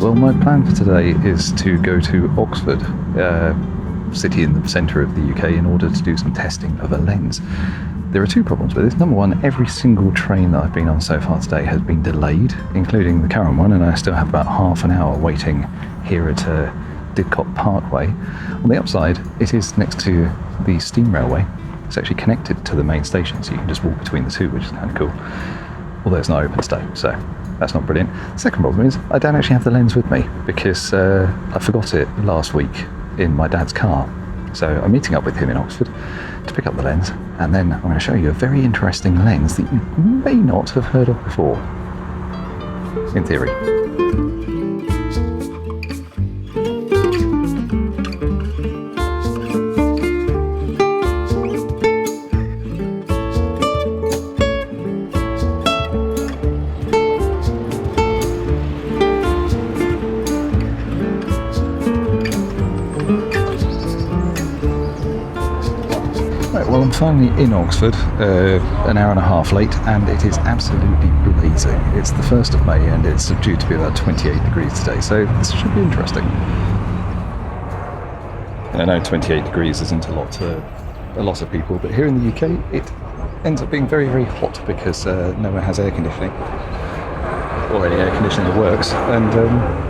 Well, my plan for today is to go to Oxford, city in the centre of the UK, in order to do some testing of a lens. There are two problems with this. Number one, every single train that I've been on so far today has been delayed, including the current one, and I still have about half an hour waiting here at Didcot Parkway. On the upside, it is next to the steam railway. It's actually connected to the main station, so you can just walk between the two, which is kind of cool. Although it's not open today, so that's not brilliant. The second problem is I don't actually have the lens with me because I forgot it last week in my dad's car. So I'm meeting up with him in Oxford to pick up the lens, and then I'm going to show you a very interesting lens that you may not have heard of before, in theory. Well, I'm finally in Oxford, an hour and a half late, and it is absolutely blazing. It's the 1st of May and it's due to be about 28 degrees today, so this should be interesting. And I know 28 degrees isn't a lot of people, but here in the UK it ends up being very, very hot because no one has air conditioning, or any air conditioning that works, and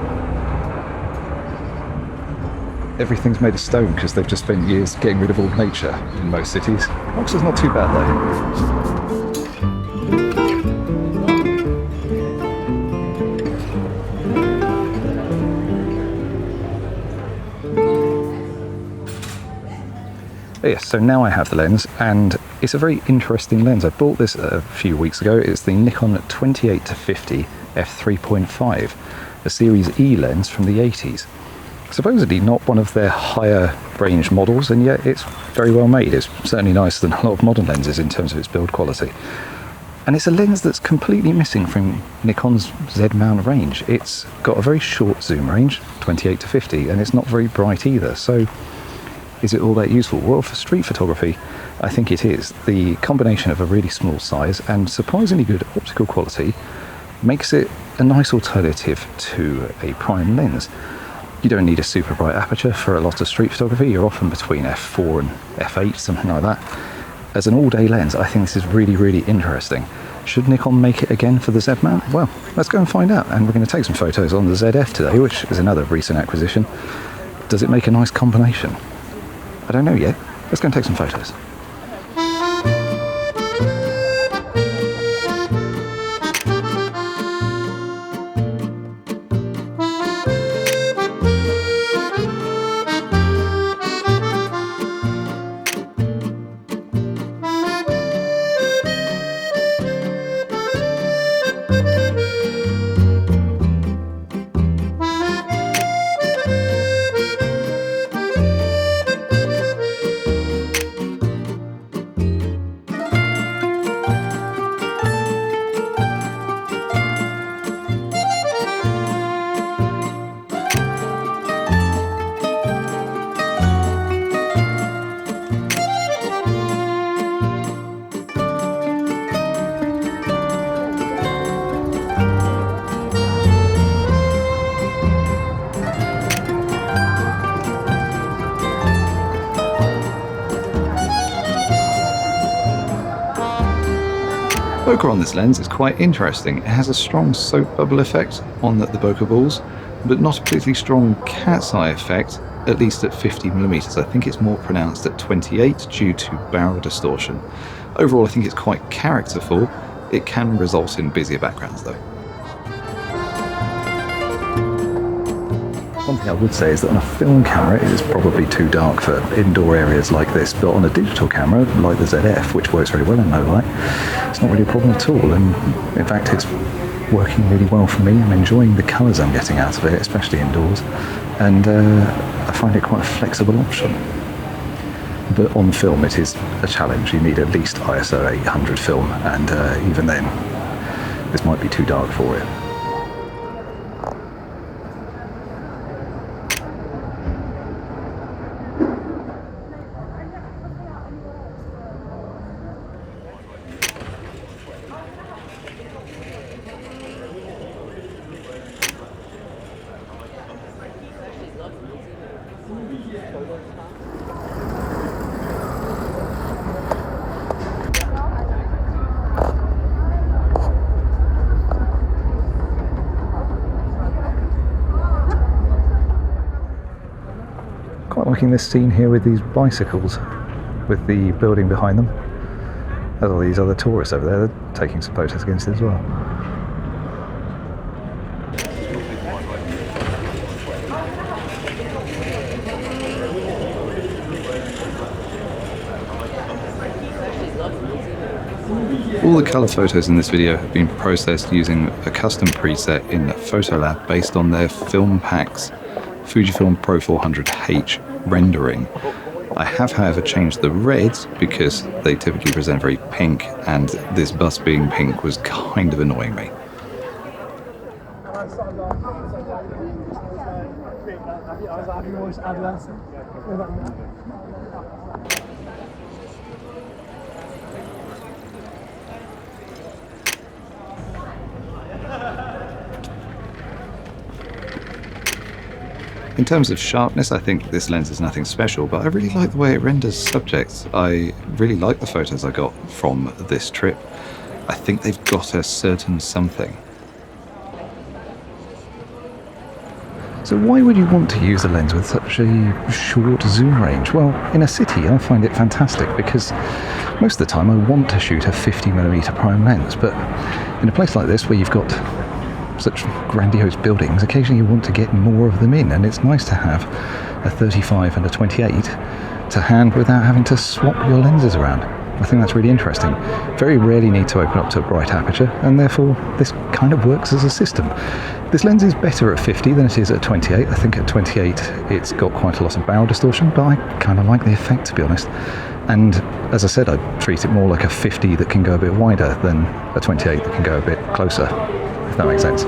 everything's made of stone because they've just spent years getting rid of all nature in most cities. Oxford's not too bad though. Yes, so now I have the lens, and it's a very interesting lens. I bought this a few weeks ago. It's the Nikon 28-50 f3.5, a Series E lens from the 80s. Supposedly not one of their higher range models, and yet it's very well made. It's certainly nicer than a lot of modern lenses in terms of its build quality. And it's a lens that's completely missing from Nikon's Z-mount range. It's got a very short zoom range, 28-50, and it's not very bright either. So is it all that useful? Well, for street photography, I think it is. The combination of a really small size and surprisingly good optical quality makes it a nice alternative to a prime lens. You don't need a super bright aperture for a lot of street photography. You're often between f4 and f8, something like that. As an all-day lens, I think this is really, really interesting. Should Nikon make it again for the Z-mount? Well, let's go and find out. And we're going to take some photos on the ZF today, which is another recent acquisition. Does it make a nice combination? I don't know yet. Let's go and take some photos. Bokeh on this lens is quite interesting. It has a strong soap bubble effect on the bokeh balls, but not a particularly strong cat's eye effect, at least at 50mm. I think it's more pronounced at 28 due to barrel distortion. Overall, I think it's quite characterful. It can result in busier backgrounds though. One thing I would say is that on a film camera it is probably too dark for indoor areas like this, but on a digital camera like the ZF, which works very well in low light, it's not really a problem at all, and in fact it's working really well for me. I'm enjoying the colours I'm getting out of it, especially indoors, and I find it quite a flexible option. But on film it is a challenge. You need at least ISO 800 film, and even then this might be too dark for it. Quite liking this scene here with these bicycles, with the building behind them. There's all these other tourists over there, they're taking some photos against it as well. All the colour photos in this video have been processed using a custom preset in PhotoLab based on their FilmPack's Fujifilm Pro 400H rendering. I have, however, changed the reds because they typically present very pink, and this bus being pink was kind of annoying me. In terms of sharpness, I think this lens is nothing special, but I really like the way it renders subjects. I really like the photos I got from this trip. I think they've got a certain something. So why would you want to use a lens with such a short zoom range? Well, in a city I find it fantastic because most of the time I want to shoot a 50mm prime lens, but in a place like this where you've got such grandiose buildings, occasionally you want to get more of them in, and it's nice to have a 35 and a 28 to hand without having to swap your lenses around. I think that's really interesting. Very rarely need to open up to a bright aperture, and therefore this kind of works as a system. This lens is better at 50 than it is at 28. I think at 28 it's got quite a lot of barrel distortion, but I kind of like the effect, to be honest. And as I said, I treat it more like a 50 that can go a bit wider than a 28 that can go a bit closer, if that makes sense.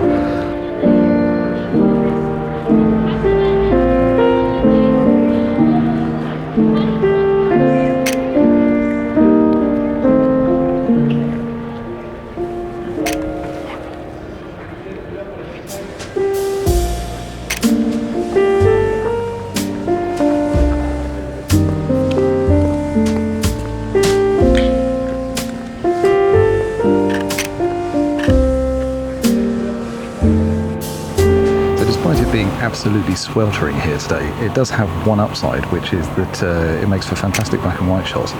Absolutely sweltering here today. It does have one upside, which is that it makes for fantastic black and white shots,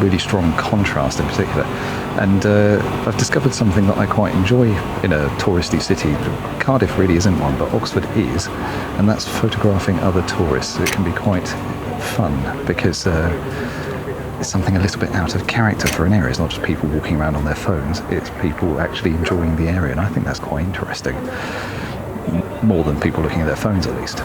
really strong contrast in particular. And I've discovered something that I quite enjoy in a touristy city. Cardiff really isn't one, but Oxford is, and that's photographing other tourists. It can be quite fun because it's something a little bit out of character for an area. It's not just people walking around on their phones, it's people actually enjoying the area, and I think that's quite interesting. More than people looking at their phones, at least.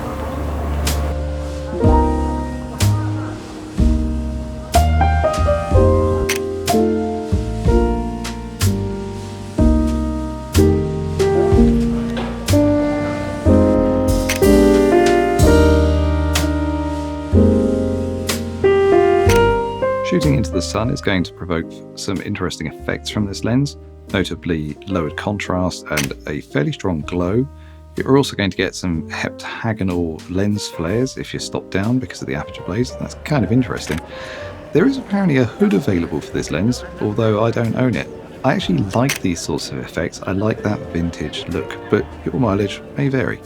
Shooting into the sun is going to provoke some interesting effects from this lens, notably lowered contrast and a fairly strong glow. You're also going to get some heptagonal lens flares if you stop down because of the aperture blades. That's kind of interesting. There is apparently a hood available for this lens, although I don't own it. I actually like these sorts of effects. I like that vintage look, but your mileage may vary.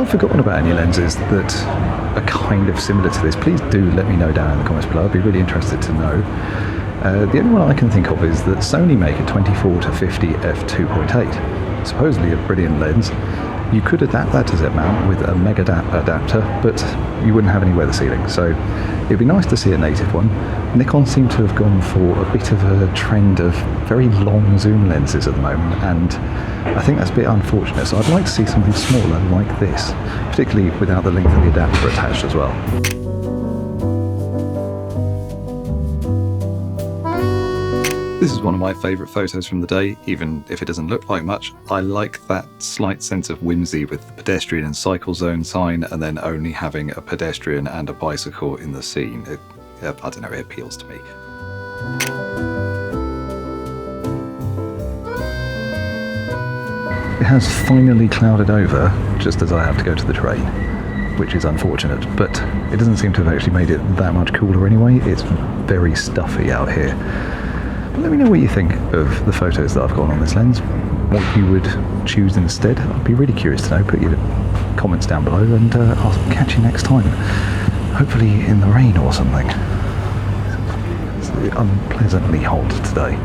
I've forgotten about any lenses that are kind of similar to this, please do let me know down in the comments below. I'd be really interested to know. The only one I can think of is that Sony make a 24 to 50 f2.8. Supposedly a brilliant lens. You could adapt that to Z mount with a mega adapter, but you wouldn't have any weather sealing, so it'd be nice to see a native one. Nikon seem to have gone for a bit of a trend of very long zoom lenses at the moment, and I think that's a bit unfortunate, so I'd like to see something smaller like this, particularly without the length of the adapter attached as well. This is one of my favourite photos from the day, even if it doesn't look like much. I like that slight sense of whimsy with the pedestrian and cycle zone sign, and then only having a pedestrian and a bicycle in the scene. I don't know, it appeals to me. It has finally clouded over just as I have to go to the train, which is unfortunate, but it doesn't seem to have actually made it that much cooler anyway. It's very stuffy out here. But let me know what you think of the photos that I've got on this lens, what you would choose instead. I'd be really curious to know. Put your comments down below, and I'll catch you next time, hopefully in the rain or something. It's unpleasantly hot today.